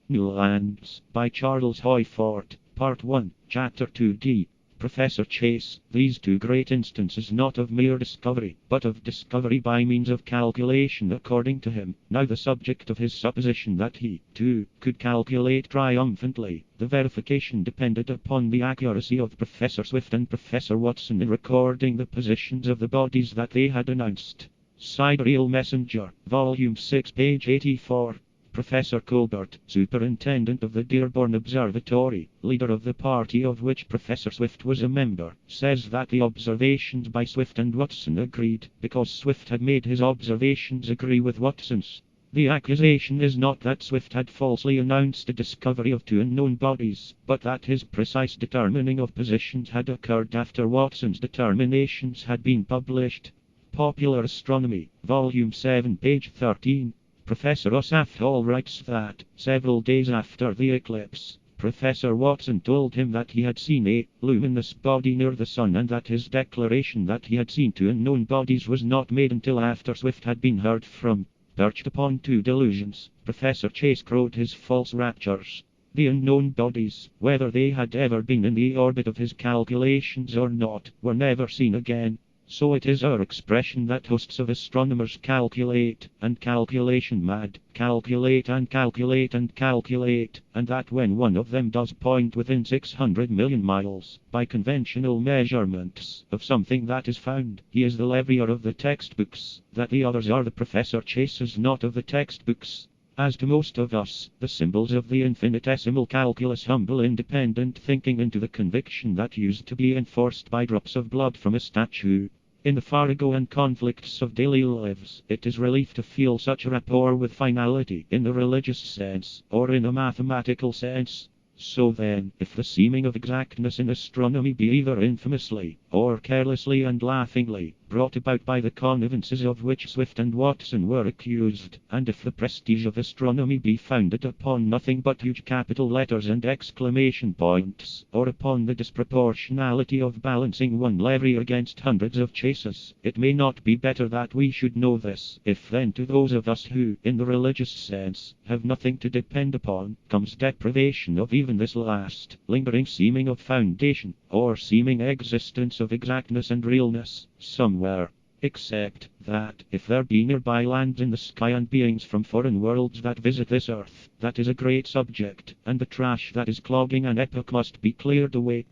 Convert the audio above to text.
New Lands, by Charles Hoyfort, Part 1, Chapter 2d. Professor Chase, these two great instances not of mere discovery, but of discovery by means of calculation according to him, now the subject of his supposition that he, too, could calculate triumphantly. The verification depended upon the accuracy of Professor Swift and Professor Watson in recording the positions of the bodies that they had announced. Sidereal Messenger, Volume 6, page 84. Professor Colbert, superintendent of the Dearborn Observatory, leader of the party of which Professor Swift was a member, says that the observations by Swift and Watson agreed, because Swift had made his observations agree with Watson's. The accusation is not that Swift had falsely announced a discovery of two unknown bodies, but that his precise determining of positions had occurred after Watson's determinations had been published. Popular Astronomy, Volume 7, page 13. Professor Osaph Hall writes that, several days after the eclipse, Professor Watson told him that he had seen a luminous body near the sun, and that his declaration that he had seen two unknown bodies was not made until after Swift had been heard from. Perched upon two delusions, Professor Chase crowed his false raptures. The unknown bodies, whether they had ever been in the orbit of his calculations or not, were never seen again. So it is our expression that hosts of astronomers calculate, and calculation mad, calculate and calculate and calculate, and that when one of them does point within 600 million miles, by conventional measurements, of something that is found, he is the levier of the textbooks, that the others are the Professor Chases not of the textbooks. As to most of us, the symbols of the infinitesimal calculus humble independent thinking into the conviction that used to be enforced by drops of blood from a statue. In the foregoing conflicts of daily lives, it is relief to feel such a rapport with finality, in the religious sense, or in a mathematical sense. So then, if the seeming of exactness in astronomy be either infamously, or carelessly and laughingly, brought about by the connivances of which Swift and Watson were accused, and if the prestige of astronomy be founded upon nothing but huge capital letters and exclamation points, or upon the disproportionality of balancing one levy against hundreds of chases, it may not be better that we should know this. If then to those of us who, in the religious sense, have nothing to depend upon, comes deprivation of even this last, lingering seeming of foundation, or seeming existence of exactness and realness, somewhere. Except that, if there be nearby land in the sky and beings from foreign worlds that visit this earth, that is a great subject, and the trash that is clogging an epoch must be cleared away.